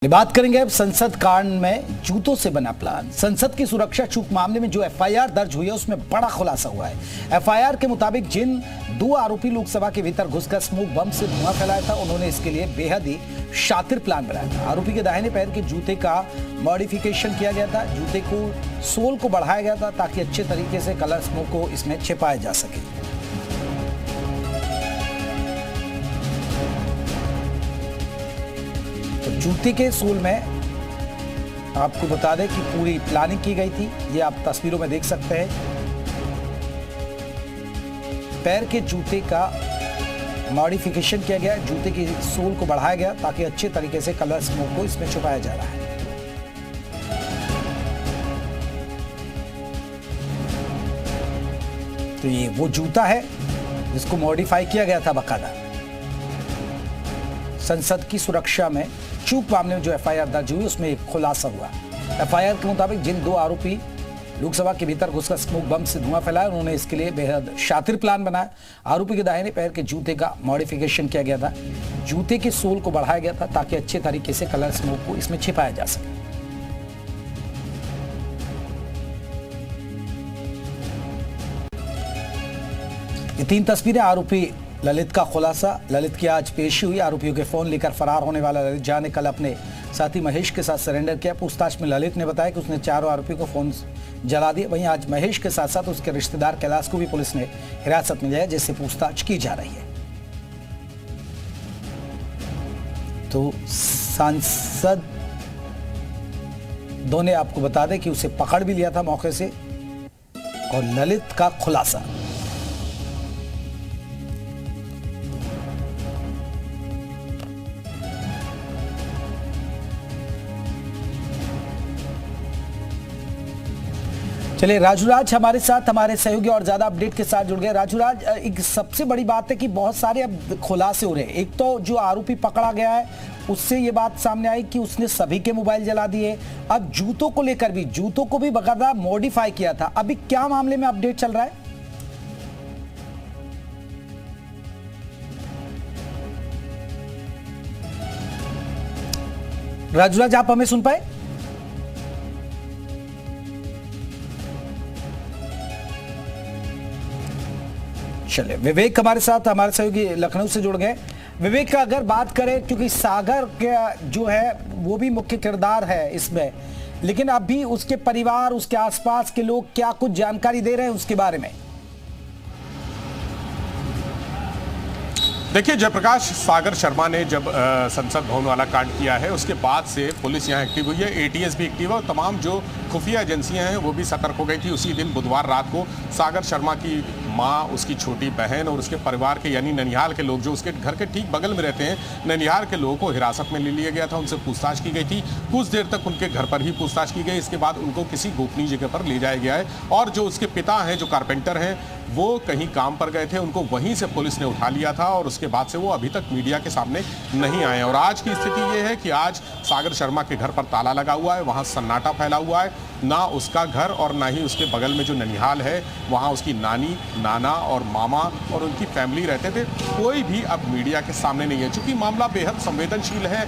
बात करेंगे अब संसद कांड में जूतों से बना प्लान। संसद की सुरक्षा चूक मामले में जो एफआईआर दर्ज हुई है उसमें बड़ा खुलासा हुआ है। एफआईआर के मुताबिक जिन दो आरोपी लोकसभा के भीतर घुसकर स्मोक बम से धुआं फैलाया था, उन्होंने इसके लिए बेहद ही शातिर प्लान बनाया था। आरोपी के दाहिने पैर के जूते का मॉडिफिकेशन किया गया था। जूते को सोल को बढ़ाया गया था ताकि अच्छे तरीके से कलर स्मोक को इसमें छिपाया जा सके। तो जूते के सोल में आपको बता दें कि पूरी प्लानिंग की गई थी। ये आप तस्वीरों में देख सकते हैं। पैर के जूते का मॉडिफिकेशन किया गया, जूते की सोल को बढ़ाया गया ताकि अच्छे तरीके से कलर स्मोक को इसमें छुपाया जा रहा है। तो ये वो जूता है जिसको मॉडिफाई किया गया था बकायदा। संसद की सुरक्षा में चूक मामले में जो एफआईआर दर्ज हुई उसमें एक खुलासा हुआ। एफआईआर के मुताबिक जिन दो आरोपी लोकसभा के भीतर घुसकर स्मोक बम से धुआं फैलाया, उन्होंने इसके लिए बेहद शातिर प्लान बनाया। आरोपी के दाहिने पैर के जूते का मॉडिफिकेशन किया गया था। जूते के सोल को बढ़ाया गया था ताकि अच्छे तरीके से कलर स्मोक को इसमें छिपाया जा सके। ये तीन तस्वीरें आरोपी ललित का खुलासा। ललित की आज पेशी हुई। आरोपियों के फोन लेकर फरार होने वाला ललित झा ने कल अपने साथी महेश के साथ सरेंडर किया। पूछताछ में ललित ने बताया कि उसने चारों आरोपियों को फोन जला दिए। वहीं आज महेश के साथ साथ उसके रिश्तेदार कैलाश को भी पुलिस ने हिरासत में लिया, जिससे पूछताछ की जा रही है। तो सांसद दो ने आपको बता दें कि उसे पकड़ भी लिया था मौके से। और ललित का खुलासा, चलिए राजूराज हमारे साथ, हमारे सहयोगी और ज्यादा अपडेट के साथ जुड़ गए। राजूराज, एक सबसे बड़ी बात है कि बहुत सारे अब खुलासे हो रहे हैं। एक तो जो आरोपी पकड़ा गया है उससे ये बात सामने आई कि उसने सभी के मोबाइल जला दिए। अब जूतों को लेकर भी, जूतों को भी बकायदा मॉडिफाई किया था। अभी क्या मामले में अपडेट चल रहा है? राजूराज, आप हमें सुन पाए? चले, विवेक हमारे साथ, हमारे सहयोगी लखनऊ से जुड़ गए। विवेक, अगर बात करें, क्योंकि सागर का जो है वो भी मुख्य किरदार है इसमें, लेकिन अभी उसके परिवार, उसके आसपास के लोग क्या कुछ जानकारी दे रहे हैं उसके बारे में? देखिए जयप्रकाश, सागर शर्मा ने जब संसद भवन वाला कांड किया है उसके बाद से पुलिस यहाँ एक्टिव हुई है, एटीएस भी एक्टिव है और तमाम जो खुफिया एजेंसियां हैं वो भी सतर्क हो गई थी। उसी दिन बुधवार रात को सागर शर्मा की माँ, उसकी छोटी बहन और उसके परिवार के यानी ननिहाल के लोग जो उसके घर के ठीक बगल में रहते हैं, ननिहाल के लोगों को हिरासत में ले लिया गया था। उनसे पूछताछ की गई थी। कुछ देर तक उनके घर पर ही पूछताछ की गई। इसके बाद उनको किसी गोपनीय जगह पर ले जाया गया है और जो उसके पिता हैं, जो कारपेंटर हैं, वो कहीं काम पर गए थे, उनको वहीं से पुलिस ने उठा लिया था और उसके बाद से वो अभी तक मीडिया के सामने नहीं आए। और आज की स्थिति ये है कि आज सागर शर्मा के घर पर ताला लगा हुआ है, वहाँ सन्नाटा फैला हुआ है। ना उसका घर और ना ही उसके बगल में जो ननिहाल है वहाँ उसकी नानी, नाना और मामा और उनकी फैमिली रहते थे। कोई भी अब मीडिया के सामने नहीं है। चूँकि मामला बेहद संवेदनशील है,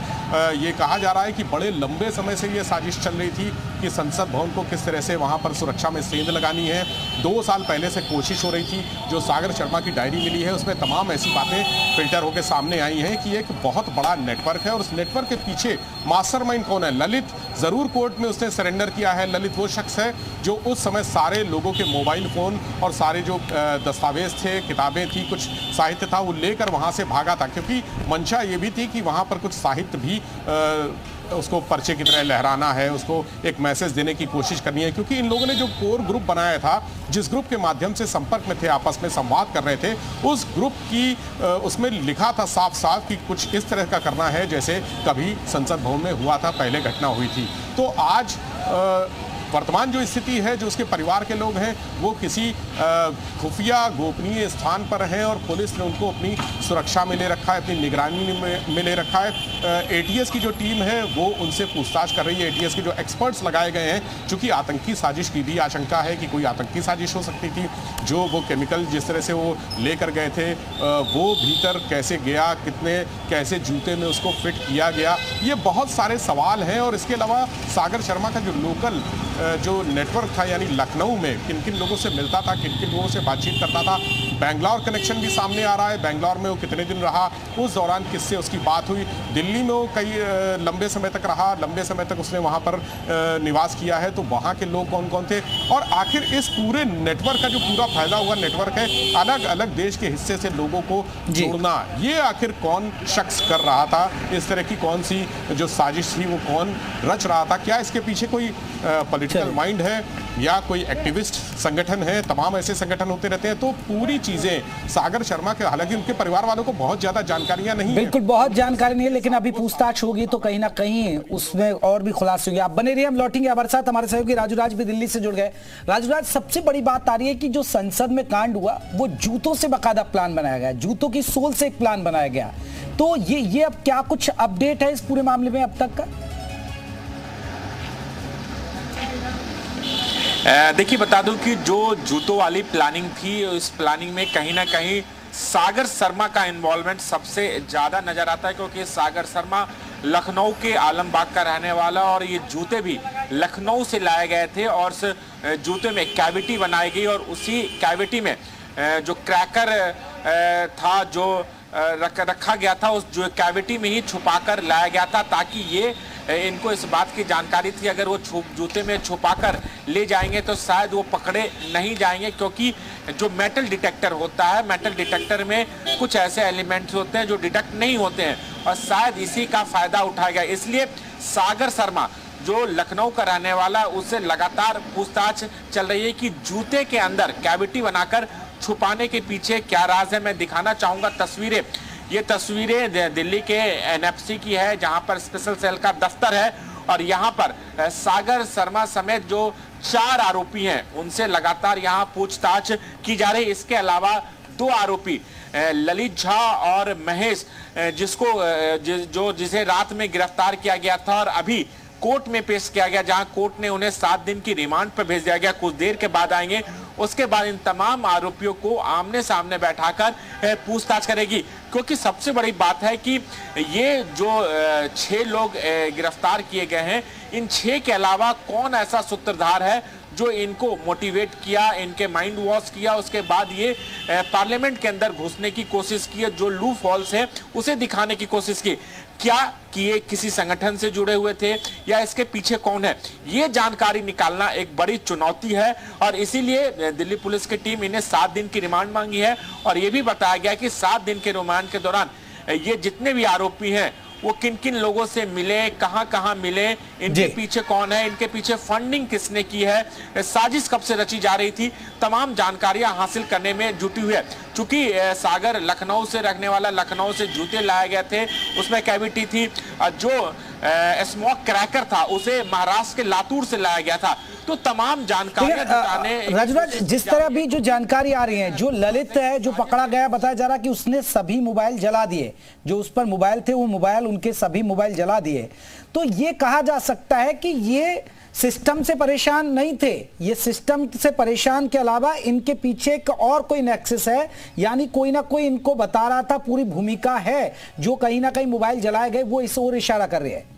ये कहा जा रहा है कि बड़े लंबे समय से ये साजिश चल रही थी कि संसद भवन को किस तरह से वहाँ पर सुरक्षा में सेंध लगानी है। 2 साल पहले से कोशिश हो रही थी। जो सागर शर्मा की डायरी मिली है उसमें तमाम ऐसी बातें फिल्टर होकर सामने आई हैं कि एक बहुत बड़ा नेटवर्क है और उस नेटवर्क के पीछे मास्टरमाइंड कौन है? ललित जरूर कोर्ट में उसने सरेंडर किया है। ललित वो शख्स है जो उस समय सारे लोगों के मोबाइल फ़ोन और सारे जो दस्तावेज थे, किताबें थी, कुछ साहित्य था, वो लेकर वहाँ से भागा था। क्योंकि मंशा ये भी थी कि वहाँ पर कुछ साहित्य भी उसको पर्चे की तरह लहराना है, उसको एक मैसेज देने की कोशिश करनी है। क्योंकि इन लोगों ने जो कोर ग्रुप बनाया था, जिस ग्रुप के माध्यम से संपर्क में थे, आपस में संवाद कर रहे थे, उस ग्रुप की उसमें लिखा था साफ साफ कि कुछ इस तरह का करना है जैसे कभी संसद भवन में हुआ था, पहले घटना हुई थी। तो आज वर्तमान जो स्थिति है, जो उसके परिवार के लोग हैं वो किसी खुफिया गोपनीय स्थान पर हैं और पुलिस ने उनको अपनी सुरक्षा में ले रखा है, अपनी निगरानी में ले रखा है। एटीएस की जो टीम है वो उनसे पूछताछ कर रही है। एटीएस के जो एक्सपर्ट्स लगाए गए हैं, चूंकि आतंकी साजिश की भी आशंका है कि कोई आतंकी साजिश हो सकती थी। जो वो केमिकल जिस तरह से वो लेकर गए थे वो भीतर कैसे गया, कैसे जूते में उसको फिट किया गया, ये बहुत सारे सवाल हैं। और इसके अलावा सागर शर्मा का जो लोकल जो नेटवर्क था, यानी लखनऊ में किन किन लोगों से मिलता था, किन किन लोगों से बातचीत करता था, बेंगलोर कनेक्शन भी सामने आ रहा है। बेंगलोर में वो कितने दिन रहा, उस दौरान किससे उसकी बात हुई, दिल्ली में वो कई लंबे समय तक रहा, लंबे समय तक उसने वहाँ पर निवास किया है, तो वहाँ के लोग कौन कौन थे। और आखिर इस पूरे नेटवर्क का जो पूरा फैला हुआ नेटवर्क है, अलग अलग देश के हिस्से से लोगों को जोड़ना, ये आखिर कौन शख्स कर रहा था, इस तरह की कौन सी जो साजिश थी वो कौन रच रहा था, क्या इसके पीछे कोई पॉलिटिकल माइंड है या कोई एक्टिविस्ट संगठन है। तमाम ऐसे संगठन होते रहते हैं। तो पूरी चीजें सागर शर्मा के, हालांकि उनके परिवार वालों को बहुत ज्यादा जानकारियां नहीं है, बिल्कुल बहुत जानकारी नहीं है, लेकिन अभी पूछताछ होगी तो कहीं ना कहीं उसमें और भी खुलासे होंगे। आप बने रहिए, हम लौटेंगे हमारे साथ। हमारे सहयोगी राजू राज भी दिल्ली से जुड़ गए। राजू राज, सबसे बड़ी बात आ रही है कि जो संसद में कांड हुआ वो जूतों से बाकायदा प्लान बनाया गया, जूतों की सोल से एक प्लान बनाया गया। तो ये अब क्या कुछ अपडेट है इस पूरे मामले में अब तक का? देखिए, बता दूं कि जो जूतों वाली प्लानिंग थी, इस प्लानिंग में कहीं ना कहीं सागर शर्मा का इन्वॉल्वमेंट सबसे ज्यादा नजर आता है, क्योंकि सागर शर्मा लखनऊ के आलमबाग का रहने वाला और ये जूते भी लखनऊ से लाए गए थे और इस जूते में कैविटी बनाई गई और उसी कैविटी में जो क्रैकर था जो रखा गया था, उस जो कैविटी में ही छुपाकर लाया गया था, ताकि ये इनको इस बात की जानकारी थी अगर वो जूते में छुपाकर ले जाएंगे तो शायद वो पकड़े नहीं जाएंगे, क्योंकि जो मेटल डिटेक्टर होता है, मेटल डिटेक्टर में कुछ ऐसे एलिमेंट्स होते हैं जो डिटेक्ट नहीं होते हैं और शायद इसी का फायदा उठाया गया। इसलिए सागर शर्मा जो लखनऊ का रहने वाला, उससे लगातार पूछताछ चल रही है कि जूते के अंदर कैविटी बनाकर छुपाने के पीछे क्या राज है। मैं दिखाना चाहूंगा तस्वीरें। ये तस्वीरें दिल्ली के एनएफसी की है, जहां पर स्पेशल सेल का दफ्तर है और यहां पर सागर शर्मा समेत जो 4 आरोपी हैं उनसे लगातार यहां पूछताछ की जा रही है। इसके अलावा 2 आरोपी ललित झा और महेश, जिसे रात में गिरफ्तार किया गया था और अभी कोर्ट में पेश किया गया, जहां कोर्ट ने उन्हें 7 दिन की रिमांड पर भेज दिया गया। कुछ देर के बाद आएंगे, उसके बाद इन तमाम आरोपियों को आमने सामने बैठाकर पूछताछ करेगी, क्योंकि सबसे बड़ी बात है कि ये जो 6 लोग गिरफ्तार किए गए हैं, इन 6 के अलावा कौन ऐसा सूत्रधार है जो इनको मोटिवेट किया, इनके माइंड वॉश किया, उसके बाद ये पार्लियामेंट के अंदर घुसने की कोशिश की, जो लूप होल्स है उसे दिखाने की कोशिश की। क्या कि ये किसी संगठन से जुड़े हुए थे या इसके पीछे कौन है, ये जानकारी निकालना एक बड़ी चुनौती है और इसीलिए दिल्ली पुलिस की टीम इन्हें 7 दिन की रिमांड मांगी है और ये भी बताया गया कि 7 दिन के रिमांड के दौरान ये जितने भी आरोपी हैं वो किन किन लोगों से मिले, कहां मिले, इनके पीछे कौन है, इनके पीछे फंडिंग किसने की है, साजिश कब से रची जा रही थी, तमाम जानकारियां हासिल करने में जुटी हुई है। चूंकि सागर लखनऊ से रखने वाला, लखनऊ से जूते लाए गए थे, उसमें कैविटी थी, जो स्मोक क्रैकर था उसे महाराष्ट्र के लातूर से लाया गया था। तो तमाम जानकारियां जुटाने, राजराज, जिस तरह भी जो जानकारी आ रही है, जो ललित है जो पकड़ा गया, बताया जा रहा कि उसने सभी मोबाइल जला दिए, जो उस पर मोबाइल थे वो मोबाइल, उनके सभी मोबाइल जला दिए। तो ये कहा जा सकता है कि ये सिस्टम से परेशान नहीं थे, ये सिस्टम से परेशान के अलावा इनके पीछे एक और कोई नेक्सस है, यानी कोई ना कोई इनको बता रहा था, पूरी भूमिका है जो कहीं ना कहीं मोबाइल जलाए गए वो इस ओर इशारा कर रहे हैं।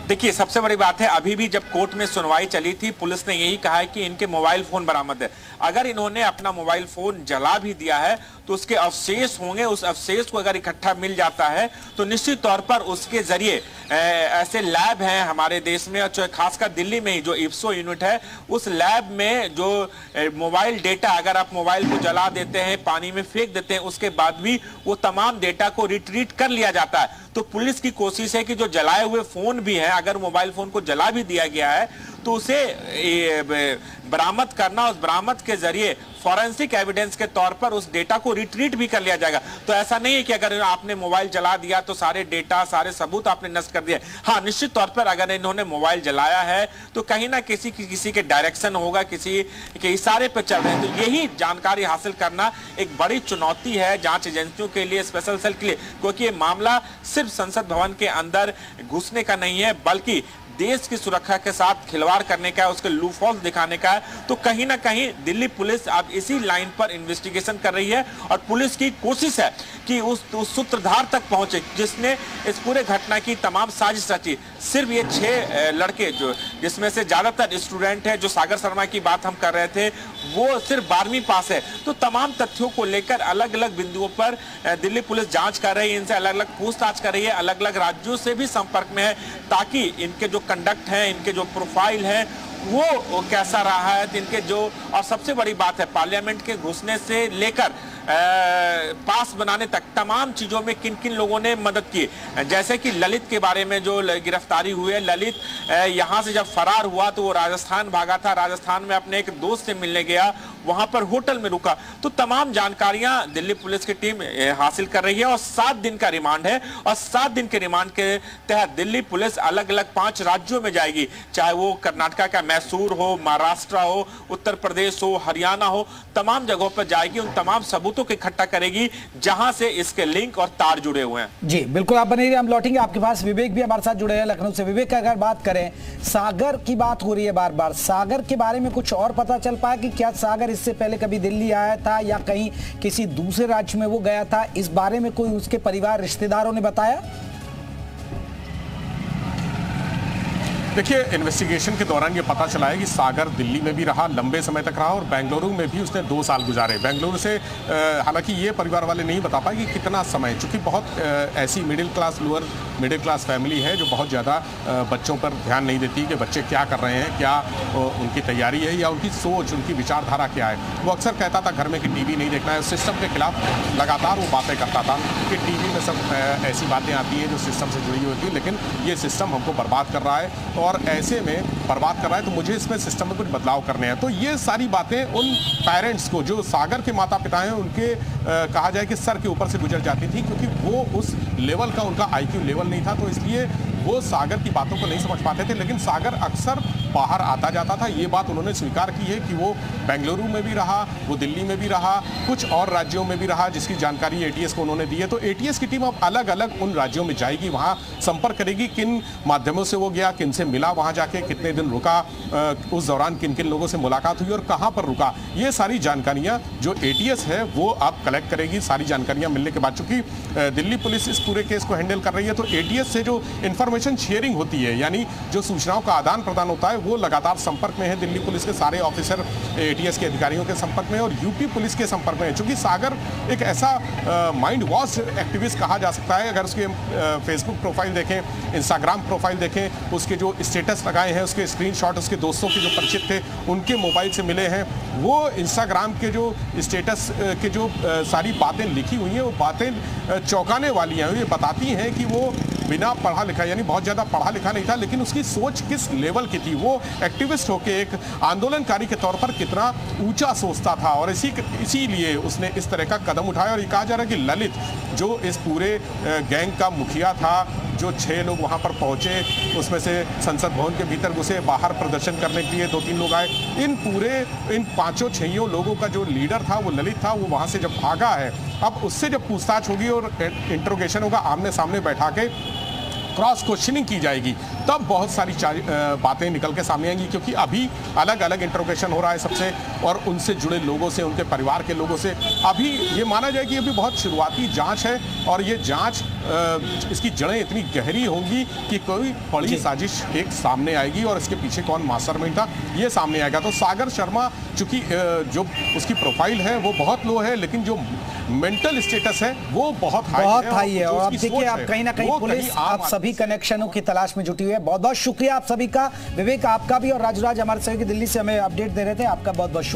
देखिए, सबसे बड़ी बात है, अभी भी जब कोर्ट में सुनवाई चली थी, पुलिस ने यही कहा है कि इनके मोबाइल फोन बरामद है। अगर इन्होंने अपना मोबाइल फोन जला भी दिया है तो उसके अवशेष होंगे, उस अवशेष को अगर इकट्ठा मिल जाता है तो निश्चित तौर पर उसके जरिए ऐसे लैब हैं हमारे देश में, और खासकर दिल्ली में ही जो इफ्सो यूनिट है, उस लैब में जो मोबाइल डेटा, अगर आप मोबाइल को जला देते हैं, पानी में फेंक देते हैं, उसके बाद भी वो तमाम डेटा को रिट्रीट कर लिया जाता है। तो पुलिस की कोशिश है कि जो जलाए हुए फोन भी हैं, अगर मोबाइल फोन को जला भी दिया गया है तो उसे बरामद करना, उस बरामद के जरिए फॉरेंसिक एविडेंस के तौर पर उस डेटा को रिट्रीट भी कर लिया जाएगा। तो ऐसा नहीं है कि अगर आपने मोबाइल जला दिया तो सारे डेटा, सारे सबूत आपने नष्ट कर दिए। हाँ, निश्चित तौर पर अगर इन्होंने मोबाइल जलाया है तो कहीं ना किसी के डायरेक्शन होगा, किसी के इशारे पर चल रहे हैं। तो यही जानकारी हासिल करना एक बड़ी चुनौती है जांच एजेंसियों के लिए, स्पेशल सेल के लिए, क्योंकि ये मामला सिर्फ संसद भवन के अंदर घुसने का नहीं है, बल्कि देश की सुरक्षा के साथ खिलवाड़ करने का है, उसके लूफॉल्स दिखाने का है। तो कहीं ना कहीं दिल्ली पुलिस अब इसी लाइन पर इन्वेस्टिगेशन कर रही है और पुलिस की कोशिश है कि उस सूत्रधार तक पहुंचे जिसने इस पूरे घटना की तमाम साजिश रची। सिर्फ ये 6 लड़के जो जिसमें से ज्यादातर स्टूडेंट हैं, जो सागर शर्मा की बात हम कर रहे थे, वो सिर्फ 12वीं पास है। तो तमाम तथ्यों को लेकर अलग अलग बिंदुओं पर दिल्ली पुलिस जांच कर रही है, इनसे अलग अलग पूछताछ कर रही है, अलग अलग राज्यों से भी संपर्क में है, ताकि इनके जो कंडक्ट है, इनके जो प्रोफाइल है वो कैसा रहा है, इनके जो, और सबसे बड़ी बात है पार्लियामेंट के घुसने से लेकर पास बनाने तक तमाम चीजों में किन किन लोगों ने मदद की। जैसे कि ललित के बारे में जो गिरफ्तारी हुई है, ललित यहां से जब फरार हुआ तो वो राजस्थान भागा था, राजस्थान में अपने एक दोस्त से मिलने गया, वहां पर होटल में रुका। तो तमाम जानकारियां दिल्ली पुलिस की टीम हासिल कर रही है और 7 दिन का रिमांड है और 7 दिन के रिमांड के तहत दिल्ली पुलिस अलग अलग 5 राज्यों में जाएगी, चाहे वो कर्नाटका का मैसूर हो, महाराष्ट्र हो, उत्तर प्रदेश हो, हरियाणा हो, तमाम जगहों पर जाएगी, उन तमाम सबूतों को इकट्ठा करेगी जहां से इसके लिंक और तार जुड़े हुए हैं। जी बिल्कुल, आप बने रहिए, हम लौटेंगे आपके पास। विवेक भी हमारे साथ जुड़े हैं लखनऊ से। विवेक, अगर बात करें, सागर की बात हो रही है बार बार, सागर के बारे में कुछ और पता चल पाया कि क्या सागर इससे पहले कभी दिल्ली आया था या कहीं किसी दूसरे राज्य में वो गया था? इस बारे में कोई उसके परिवार, रिश्तेदारों ने बताया? देखिए, इन्वेस्टिगेशन के दौरान ये पता चला है कि सागर दिल्ली में भी रहा, लंबे समय तक रहा, और बेंगलुरु में भी उसने 2 साल गुजारे। बेंगलुरु से हालांकि ये परिवार वाले नहीं बता पाए कि कितना समय, चूंकि बहुत ऐसी middle class, lower middle class family है जो बहुत ज़्यादा बच्चों पर ध्यान नहीं देती कि बच्चे क्या कर रहे हैं, क्या उनकी तैयारी है या उनकी सोच, उनकी विचारधारा क्या है। वो अक्सर कहता था घर में कि टीवी नहीं देखना है, सिस्टम के खिलाफ लगातार वो बातें करता था कि टीवी में सब ऐसी बातें आती हैं जो सिस्टम से जुड़ी हुई होती है, लेकिन ये सिस्टम हमको बर्बाद कर रहा है और ऐसे में बर्बाद कर रहा है, तो मुझे इसमें सिस्टम में कुछ बदलाव करने हैं। तो ये सारी बातें उन पेरेंट्स को, जो सागर के माता पिता हैं, उनके कहा जाए कि सर के ऊपर से गुजर जाती थी, क्योंकि वो उस लेवल का उनका IQ लेवल नहीं था, तो इसलिए वो सागर की बातों को नहीं समझ पाते थे। लेकिन सागर अक्सर बाहर आता जाता था, ये बात उन्होंने स्वीकार की है कि वो बेंगलुरु में भी रहा, वो दिल्ली में भी रहा, कुछ और राज्यों में भी रहा, जिसकी जानकारी ATS को उन्होंने दी है। तो ATS की टीम अब अलग अलग उन राज्यों में जाएगी, वहाँ संपर्क करेगी, किन माध्यमों से वो गया, किन से मिला, वहाँ जाके कितने दिन रुका, उस दौरान किन किन लोगों से मुलाकात हुई और कहाँ पर रुका, ये सारी जानकारियाँ जो ATS है वो अब कलेक्ट करेगी। सारी जानकारियाँ मिलने के बाद, चूंकि दिल्ली पुलिस इस पूरे केस को हैंडल कर रही है, तो ATS से जो इन्फॉर्मेशन शेयरिंग होती है, यानी जो सूचनाओं का आदान प्रदान होता है, वो लगातार संपर्क में है। दिल्ली पुलिस के सारे ऑफिसर ATS के अधिकारियों के संपर्क में और यूपी पुलिस के संपर्क में है। चूंकि सागर एक ऐसा माइंड वॉश एक्टिविस्ट कहा जा सकता है, अगर उसके फेसबुक प्रोफाइल देखें, इंस्टाग्राम प्रोफाइल देखें, उसके जो स्टेटस लगाए हैं, उसके स्क्रीनशॉट उसके दोस्तों के जो परिचित थे उनके मोबाइल से मिले हैं, वो इंस्टाग्राम के जो स्टेटस के जो सारी बातें लिखी हुई हैं, वो बातें चौंकाने वाली हैं। ये बताती हैं कि वो बिना पढ़ा लिखा, यानी बहुत ज़्यादा पढ़ा लिखा नहीं था, लेकिन उसकी सोच किस लेवल की थी, वो एक्टिविस्ट होकर एक आंदोलनकारी के तौर पर कितना ऊंचा सोचता था, और इसीलिए उसने इस तरह का कदम उठाया। और ये कहा जा रहा है कि ललित, जो इस पूरे गैंग का मुखिया था, जो 6 लोग वहां पर पहुंचे, उसमें से संसद भवन के भीतर घुसे, बाहर प्रदर्शन करने के लिए 2-3 लोग आए, इन 5-6 लोगों का जो लीडर था वो ललित था। वो वहां से जब भागा है, अब उससे जब पूछताछ होगी और इंट्रोगेशन होगा, आमने सामने बैठा के क्रॉस क्वेश्चनिंग की जाएगी, तब बहुत सारी बातें निकल के सामने आएंगी। क्योंकि अभी अलग अलग इंट्रोगेशन हो रहा है सबसे, और उनसे जुड़े लोगों से, उनके परिवार के लोगों से। अभी ये माना जाए कि अभी बहुत शुरुआती जांच है, और ये जांच इसकी जड़ें इतनी गहरी होंगी कि कोई बड़ी साजिश एक सामने आएगी, और इसके पीछे कौन मास्टरमाइंड था ये सामने आएगा। तो सागर शर्मा, चूंकि जो उसकी प्रोफाइल है वो बहुत लो है, लेकिन जो मेंटल स्टेटस है वो बहुत हाई है। और अब देखिए, आप कहीं ना कहीं पुलिस आप सभी कनेक्शनों की तलाश में जुटी हुई है। बहुत बहुत शुक्रिया आप सभी का, विवेक आपका भी, और राजू राज हमारे सहयोगी दिल्ली से हमें अपडेट दे रहे थे, आपका बहुत बहुत